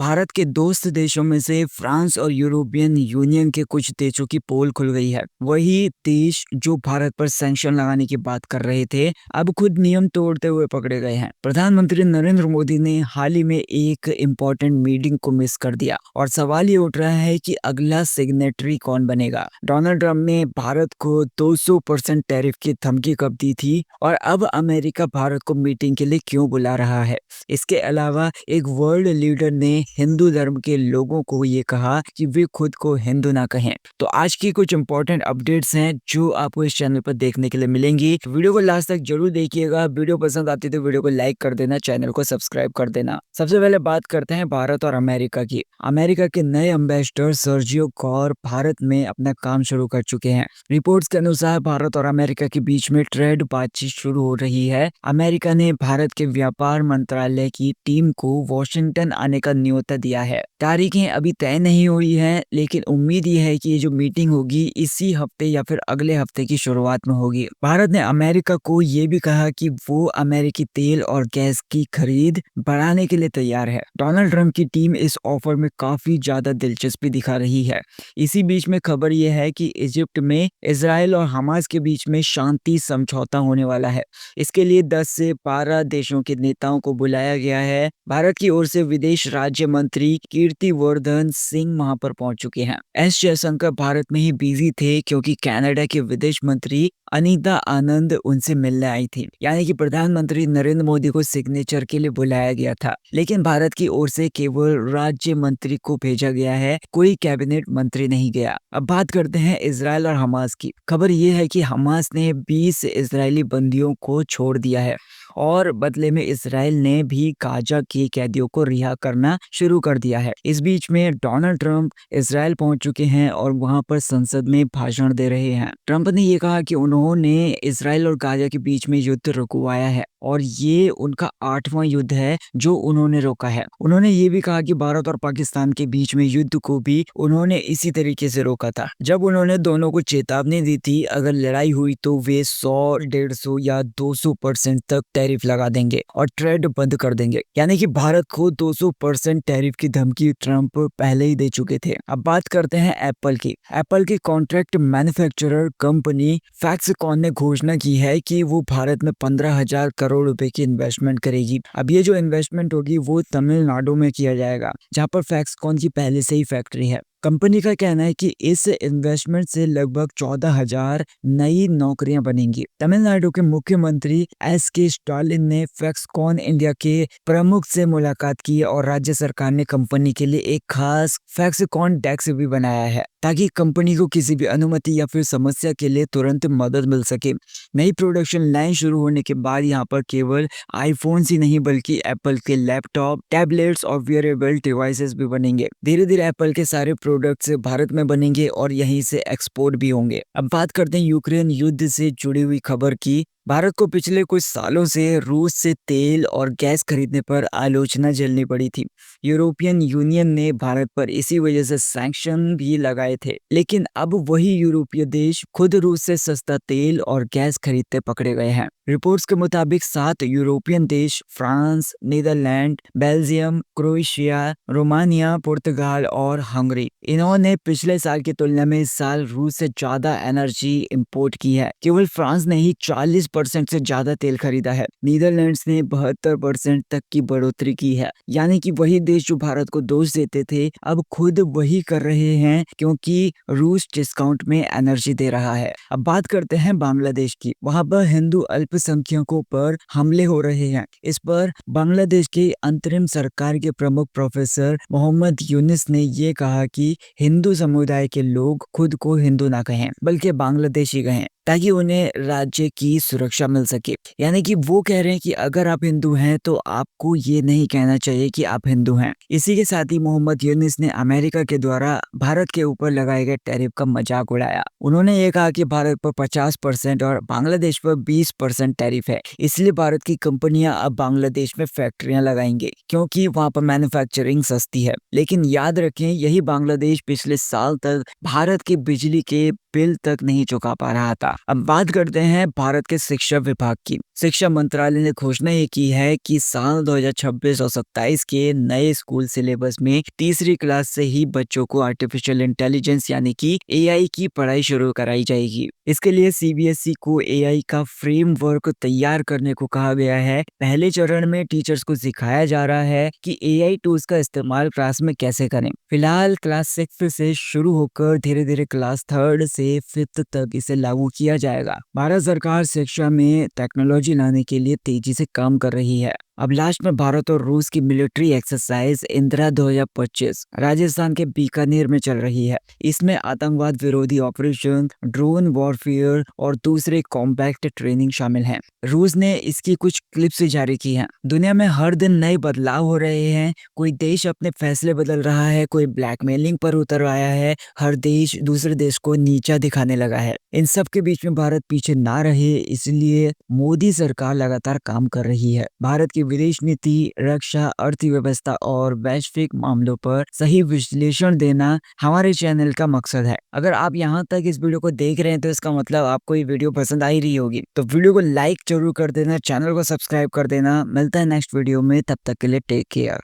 भारत के दोस्त देशों में से फ्रांस और यूरोपियन यूनियन के कुछ देशों की पोल खुल गई है। वही देश जो भारत पर सैंक्शन लगाने की बात कर रहे थे, अब खुद नियम तोड़ते हुए पकड़े गए हैं। प्रधानमंत्री नरेंद्र मोदी ने हाल ही में एक इम्पोर्टेंट मीटिंग को मिस कर दिया और सवाल ये उठ रहा है कि अगला सिग्नेटरी कौन बनेगा। डोनाल्ड ट्रंप ने भारत को 200% टैरिफ की धमकी कब दी थी और अब अमेरिका भारत को मीटिंग के लिए क्यों बुला रहा है। इसके अलावा एक वर्ल्ड लीडर ने हिंदू धर्म के लोगों को ये कहा कि वे खुद को हिंदू ना कहें। तो आज की कुछ इंपॉर्टेंट अपडेट्स हैं जो आपको इस चैनल पर देखने के लिए मिलेंगी। वीडियो को लास्ट तक जरूर देखिएगा। वीडियो पसंद आती तो वीडियो को लाइक कर देना, चैनल को सब्सक्राइब कर देना। सबसे पहले बात करते हैं भारत और अमेरिका की। अमेरिका के नए एम्बेसडर सर्जियो कौर भारत में अपना काम शुरू कर चुके हैं। रिपोर्ट्स के अनुसार भारत और अमेरिका के बीच में ट्रेड बातचीत शुरू हो रही है। अमेरिका ने भारत के व्यापार मंत्रालय की टीम को वॉशिंगटन आने का न्योता दिया है। तारीखें अभी तय नहीं हुई हैं, लेकिन उम्मीद ये है कि ये जो मीटिंग होगी इसी हफ्ते या फिर अगले हफ्ते की शुरुआत में होगी। भारत ने अमेरिका को ये भी कहा कि वो अमेरिकी तेल और गैस की खरीद बढ़ाने के लिए तैयार है। डोनाल्ड ट्रंप की टीम इस ऑफर में काफी ज्यादा दिलचस्पी दिखा रही है। इसी बीच में खबर यह है कि इजिप्ट में इजराइल और हमास के बीच में शांति समझौता होने वाला है। इसके लिए 10 से 12 देशों के नेताओं को बुलाया गया है। भारत की ओर से विदेश राज्य मंत्री कीर्तिवर्धन सिंह वहां पर पहुंच चुके हैं। एस जयशंकर भारत में ही बिजी थे क्योंकि कनाडा के विदेश मंत्री अनीता आनंद उनसे मिलने आई थी। यानी कि प्रधानमंत्री नरेंद्र मोदी को सिग्नेचर के लिए बुलाया गया था, लेकिन भारत की ओर से केवल राज्य मंत्री को भेजा गया है, कोई कैबिनेट मंत्री नहीं गया। अब बात करते हैं इजराइल और हमास की। खबर यह है कि हमास ने 20 इजरायली बंदियों को छोड़ दिया है और बदले में इजराइल ने भी गाजा के कैदियों को रिहा करना शुरू कर दिया है। इस बीच में डोनाल्ड ट्रंप इजराइल पहुंच चुके हैं और वहां पर संसद में भाषण दे रहे हैं। ट्रंप ने ये कहा कि उन्होंने इजराइल और गाजा के बीच में युद्ध रुकवाया है और ये उनका 8वां युद्ध है जो उन्होंने रोका है। उन्होंने ये भी कहा कि भारत और पाकिस्तान के बीच में युद्ध को भी उन्होंने इसी तरीके से रोका था, जब उन्होंने दोनों को चेतावनी दी थी अगर लड़ाई हुई तो वे 100, 150 या 200% तक टैरिफ लगा देंगे और ट्रेड बंद कर देंगे। यानी कि भारत को 200% टैरिफ की धमकी ट्रंप पहले ही दे चुके थे। अब बात करते हैं एप्पल की। एप्पल की कॉन्ट्रैक्ट मैन्युफैक्चरर कंपनी फैक्सकॉन ने घोषणा की है कि वो भारत में 15,000 करोड़ रुपए की इन्वेस्टमेंट करेगी। अब ये जो इन्वेस्टमेंट होगी वो तमिलनाडु में किया जाएगा, जहाँ पर फैक्सकॉन की पहले से ही फैक्ट्री है। कंपनी का कहना है कि इस इन्वेस्टमेंट से लगभग 14,000 नई नौकरियां बनेंगी। तमिलनाडु के मुख्यमंत्री एस.के. स्टालिन ने फैक्सकॉन इंडिया के प्रमुख से मुलाकात की और राज्य सरकार ने कंपनी के लिए एक खास फैक्सकॉन डेस्क भी बनाया है ताकि कंपनी को किसी भी अनुमति या फिर समस्या के लिए तुरंत मदद मिल सके। नई प्रोडक्शन लाइन शुरू होने के बाद यहाँ पर केवल आईफोन ही नहीं बल्कि एप्पल के लैपटॉप, टैबलेट्स और वियरेबल डिवाइसेस भी बनेंगे। धीरे धीरे एप्पल के सारे प्रोडक्ट्स भारत में बनेंगे और यहीं से एक्सपोर्ट भी होंगे। अब बात करते हैं यूक्रेन युद्ध से जुड़ी हुई खबर की। भारत को पिछले कुछ सालों से रूस से तेल और गैस खरीदने पर आलोचना झेलनी पड़ी थी। यूरोपियन यूनियन ने भारत पर इसी वजह से सैंक्शन भी लगाए थे, लेकिन अब वही यूरोपीय देश खुद रूस से सस्ता तेल और गैस खरीदते पकड़े गए हैं। रिपोर्ट्स के मुताबिक 7 यूरोपियन देश France, Netherlands, Belgium, Croatia, Romania, पुर्तगाल और हंगरी, इन्होंने पिछले साल की तुलना में इस साल रूस से ज्यादा एनर्जी इंपोर्ट की है। केवल फ्रांस ने ही 40% से ज्यादा तेल खरीदा है। नीदरलैंड्स ने 72% तक की बढ़ोतरी की है। यानी कि वही देश जो भारत को दोष देते थे अब खुद वही कर रहे हैं, क्योंकि रूस डिस्काउंट में एनर्जी दे रहा है। अब बात करते हैं बांग्लादेश की। वहां पर हिंदू अल्पसंख्यकों पर हमले हो रहे हैं। इस पर बांग्लादेश की अंतरिम सरकार के प्रमुख प्रोफेसर मोहम्मद यूनिस ने ये कहा कि हिंदू समुदाय के लोग खुद को हिंदू ना कहें बल्कि बांग्लादेशी कहें, ताकि उन्हें राज्य की सुरक्षा मिल सके। यानी कि वो कह रहे हैं कि अगर आप हिंदू हैं तो आपको ये नहीं कहना चाहिए कि आप हिंदू हैं। इसी के साथ ही मोहम्मद यूनिस ने अमेरिका के द्वारा भारत के ऊपर लगाए गए टैरिफ का मजाक उड़ाया। उन्होंने ये कहा कि भारत पर 50% और बांग्लादेश पर 20% टैरिफ है, इसलिए भारत की कंपनियां अब बांग्लादेश में फैक्ट्रियां लगाएंगे क्योंकि वहां पर मैन्युफैक्चरिंग सस्ती है। लेकिन याद रखें, यही बांग्लादेश पिछले साल तक भारत के बिजली के बिल तक नहीं चुका पा रहा था। अब बात करते हैं भारत के शिक्षा विभाग की। शिक्षा मंत्रालय ने घोषणा ये की है कि साल 2026 और 27 के नए स्कूल सिलेबस में तीसरी क्लास से ही बच्चों को आर्टिफिशियल इंटेलिजेंस यानी कि एआई की पढ़ाई शुरू कराई जाएगी। इसके लिए सीबीएसई को एआई का फ्रेमवर्क तैयार करने को कहा गया है। पहले चरण में टीचर्स को सिखाया जा रहा है कि एआई टूल्स का इस्तेमाल क्लास में कैसे करें। फिलहाल क्लास 6 से शुरू होकर धीरे धीरे क्लास 3 से 5 तक इसे लागू किया जाएगा। भारत सरकार शिक्षा में टेक्नोलॉजी लाने के लिए तेजी से काम कर रही है। अब लास्ट में भारत और रूस की मिलिट्री एक्सरसाइज इंदिरा 2025 राजस्थान के बीकानेर में चल रही है। इसमें आतंकवाद विरोधी ऑपरेशन, ड्रोन वॉरफेयर और दूसरे कॉम्पैक्ट ट्रेनिंग शामिल हैं। रूस ने इसकी कुछ क्लिप्स जारी की हैं। दुनिया में हर दिन नए बदलाव हो रहे हैं। कोई देश अपने फैसले बदल रहा है, कोई ब्लैकमेलिंग पर उतर आया है, हर देश दूसरे देश को नीचा दिखाने लगा है। इन सब के बीच में भारत पीछे ना रहे, इसलिए मोदी सरकार लगातार काम कर रही है। भारत की विदेश नीति, रक्षा, अर्थव्यवस्था और वैश्विक मामलों पर सही विश्लेषण देना हमारे चैनल का मकसद है। अगर आप यहाँ तक इस वीडियो को देख रहे हैं तो इसका मतलब आपको ये वीडियो पसंद आ ही रही होगी। तो वीडियो को लाइक जरूर कर देना, चैनल को सब्सक्राइब कर देना। मिलता है नेक्स्ट वीडियो में, तब तक के लिए टेक केयर।